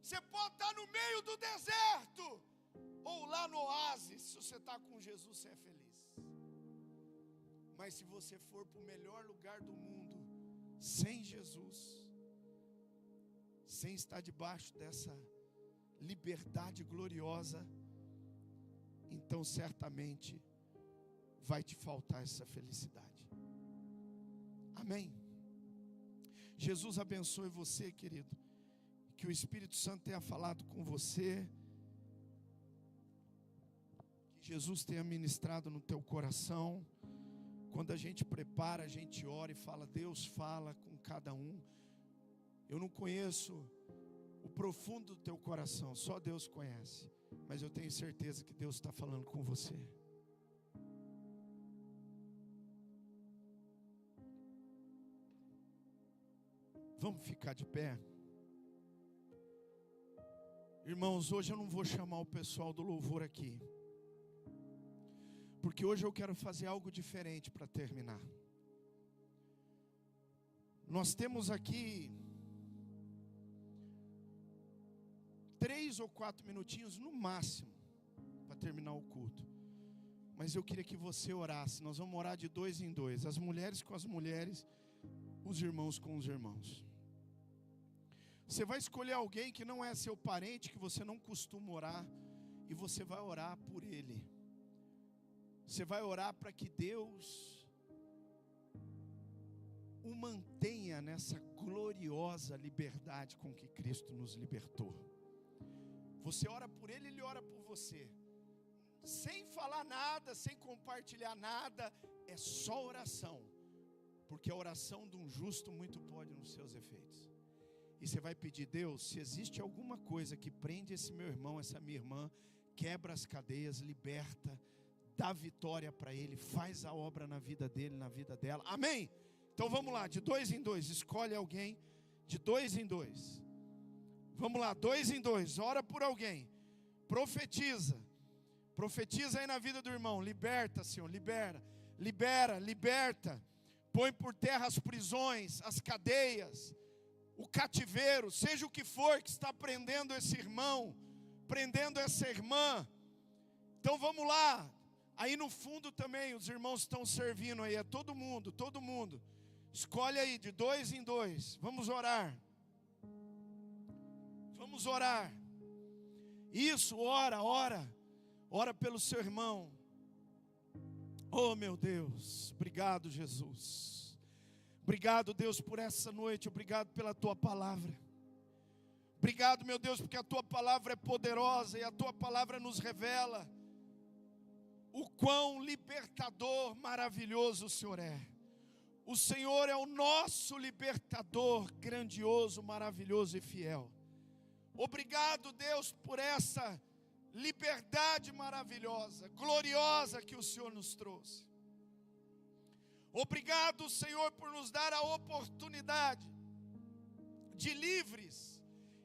Você pode estar no meio do deserto, ou lá no oásis. Se você está com Jesus, você é feliz. Mas se você for para o melhor lugar do mundo, sem Jesus, sem estar debaixo dessa liberdade gloriosa, então certamente vai te faltar essa felicidade. Amém? Jesus abençoe você, querido. Que o Espírito Santo tenha falado com você. Que Jesus tenha ministrado no teu coração. Quando a gente prepara, a gente ora e fala, Deus fala com cada um. Eu não conheço o profundo do teu coração, só Deus conhece. Mas eu tenho certeza que Deus está falando com você. Vamos ficar de pé? Irmãos, hoje eu não vou chamar o pessoal do louvor aqui. Porque hoje eu quero fazer algo diferente para terminar. Nós temos aqui 3 ou 4 minutinhos no máximo para terminar o culto. Mas eu queria que você orasse. Nós vamos orar de 2 em 2. As mulheres com as mulheres, os irmãos com os irmãos. Você vai escolher alguém que não é seu parente, que você não costuma orar, e você vai orar por ele. Você vai orar para que Deus o mantenha nessa gloriosa liberdade com que Cristo nos libertou. Você ora por ele, ele ora por você. Sem falar nada, sem compartilhar nada, é só oração. Porque a oração de um justo muito pode nos seus efeitos. E você vai pedir, Deus, se existe alguma coisa que prende esse meu irmão, essa minha irmã, quebra as cadeias, liberta, dá vitória para ele, faz a obra na vida dele, na vida dela. Amém? Então vamos lá, de 2 em 2, escolhe alguém, de 2 em 2. Vamos lá, 2 em 2, ora por alguém, profetiza aí na vida do irmão, liberta, Senhor, liberta, põe por terra as prisões, as cadeias, o cativeiro, seja o que for que está prendendo esse irmão, prendendo essa irmã. Então vamos lá, aí no fundo também os irmãos estão servindo aí, é todo mundo, escolhe aí de 2 em 2, vamos orar, isso, ora pelo seu irmão. Oh meu Deus, obrigado Jesus, obrigado Deus por essa noite, obrigado pela tua palavra, obrigado meu Deus porque a tua palavra é poderosa e a tua palavra nos revela o quão libertador, maravilhoso o Senhor é. O Senhor é o nosso libertador, grandioso, maravilhoso e fiel. Obrigado Deus por essa liberdade maravilhosa, gloriosa que o Senhor nos trouxe. Obrigado, Senhor, por nos dar a oportunidade de livres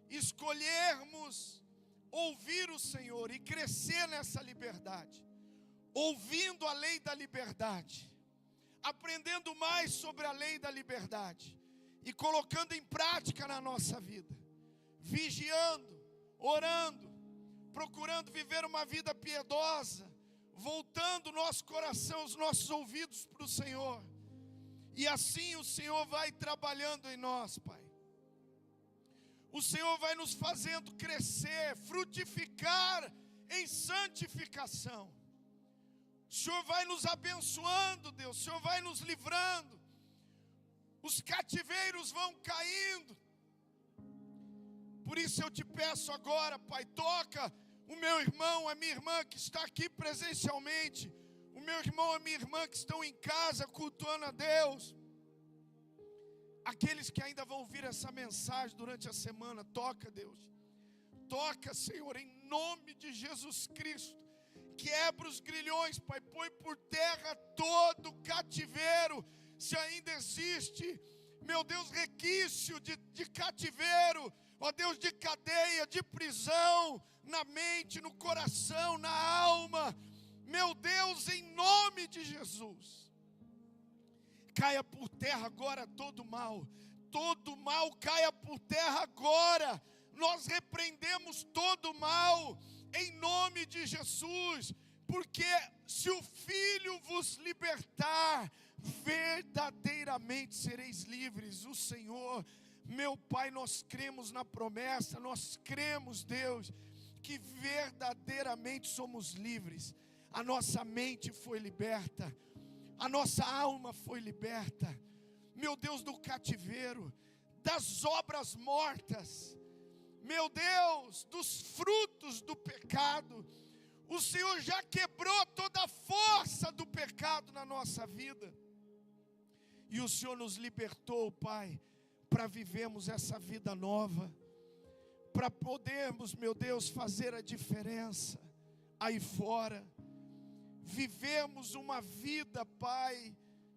escolhermos ouvir o Senhor e crescer nessa liberdade, ouvindo a lei da liberdade, aprendendo mais sobre a lei da liberdade e colocando em prática na nossa vida, vigiando, orando, procurando viver uma vida piedosa, voltando o nosso coração, os nossos ouvidos para o Senhor, e assim o Senhor vai trabalhando em nós, Pai. O Senhor vai nos fazendo crescer, frutificar em santificação. O Senhor vai nos abençoando, Deus, o Senhor vai nos livrando, os cativeiros vão caindo. Por isso eu te peço agora, Pai, toca o meu irmão, a minha irmã que está aqui presencialmente, o meu irmão, a minha irmã que estão em casa cultuando a Deus, aqueles que ainda vão ouvir essa mensagem durante a semana, toca Deus, toca Senhor, em nome de Jesus Cristo, quebra os grilhões, Pai, põe por terra todo cativeiro, se ainda existe, meu Deus, requício de cativeiro, ó Deus, de cadeia, de prisão, na mente, no coração, na alma, meu Deus, em nome de Jesus, caia por terra agora todo mal caia por terra agora, nós repreendemos todo mal, em nome de Jesus, porque se o Filho vos libertar, verdadeiramente sereis livres. O Senhor, meu Pai, nós cremos na promessa, nós cremos, Deus, que verdadeiramente somos livres. A nossa mente foi liberta, a nossa alma foi liberta, meu Deus, do cativeiro, das obras mortas, meu Deus, dos frutos do pecado. O Senhor já quebrou toda a força do pecado na nossa vida, e o Senhor nos libertou, Pai, para vivermos essa vida nova, para podermos, meu Deus, fazer a diferença aí fora, vivemos uma vida, Pai,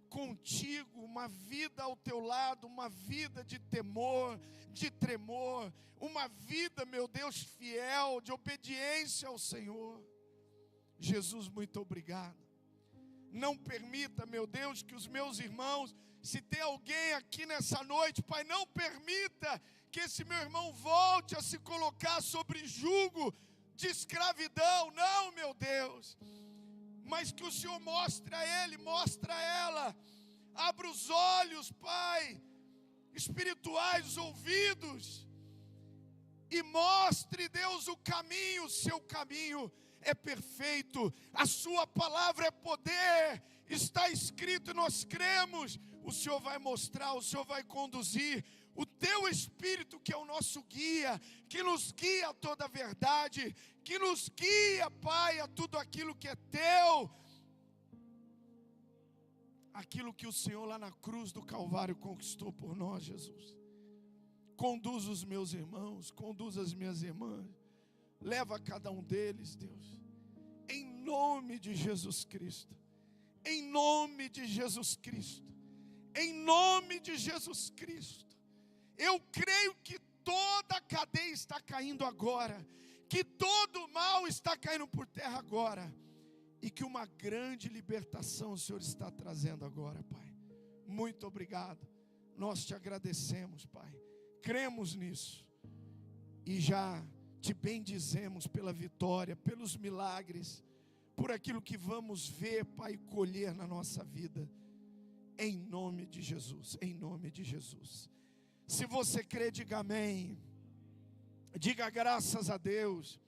contigo, uma vida ao teu lado, uma vida de temor, de tremor, uma vida, meu Deus, fiel, de obediência ao Senhor. Jesus, muito obrigado. Não permita, meu Deus, que os meus irmãos, se tem alguém aqui nessa noite, Pai, não permita que esse meu irmão volte a se colocar sobre jugo de escravidão, não, meu Deus, mas que o Senhor mostre a ele, mostre a ela, abra os olhos, Pai, espirituais, os ouvidos, e mostre, Deus, o caminho, o seu caminho é perfeito, a sua palavra é poder, está escrito e nós cremos. O Senhor vai mostrar, o Senhor vai conduzir, o teu Espírito que é o nosso guia, que nos guia a toda a verdade, que nos guia, Pai, a tudo aquilo que é teu, aquilo que o Senhor lá na cruz do Calvário conquistou por nós, Jesus. Conduz os meus irmãos, conduz as minhas irmãs, Leva cada um deles, Deus, em nome de Jesus Cristo, em nome de Jesus Cristo, em nome de Jesus Cristo. Eu creio que toda a cadeia está caindo agora, que todo o mal está caindo por terra agora, e que uma grande libertação o Senhor está trazendo agora, Pai. Muito obrigado, nós te agradecemos, Pai, cremos nisso, e já te bendizemos pela vitória, pelos milagres, por aquilo que vamos ver, Pai, colher na nossa vida, em nome de Jesus, em nome de Jesus. Se você crê, diga amém, diga graças a Deus,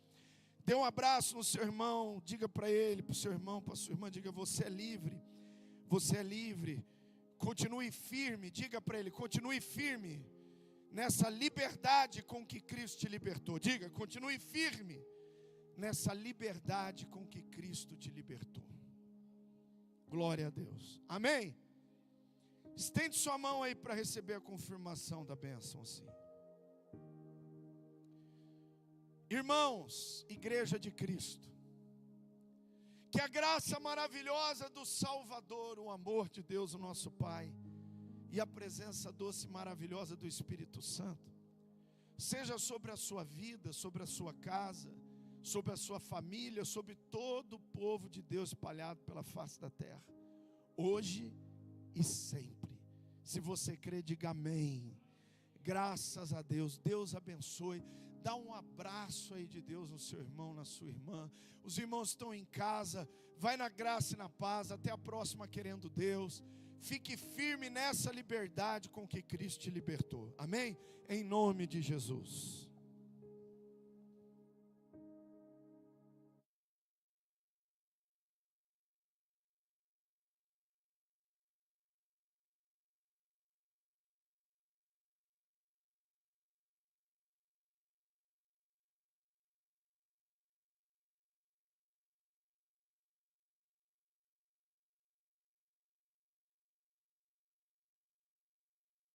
dê um abraço no seu irmão, diga para ele, para o seu irmão, para a sua irmã, diga: você é livre, continue firme, diga para ele: continue firme, nessa liberdade com que Cristo te libertou. Diga: continue firme nessa liberdade com que Cristo te libertou. Glória a Deus, amém? Estende sua mão aí para receber a confirmação da bênção assim. Irmãos, igreja de Cristo, que a graça maravilhosa do Salvador, o amor de Deus, o nosso Pai, e a presença doce e maravilhosa do Espírito Santo, seja sobre a sua vida, sobre a sua casa, sobre a sua família, sobre todo o povo de Deus espalhado pela face da terra, hoje e sempre. Se você crê, diga amém. Graças a Deus, Deus abençoe. Dá um abraço aí de Deus no seu irmão, na sua irmã. Os irmãos estão em casa, vai na graça e na paz, até a próxima, querendo Deus. Fique firme nessa liberdade com que Cristo te libertou, amém? Em nome de Jesus.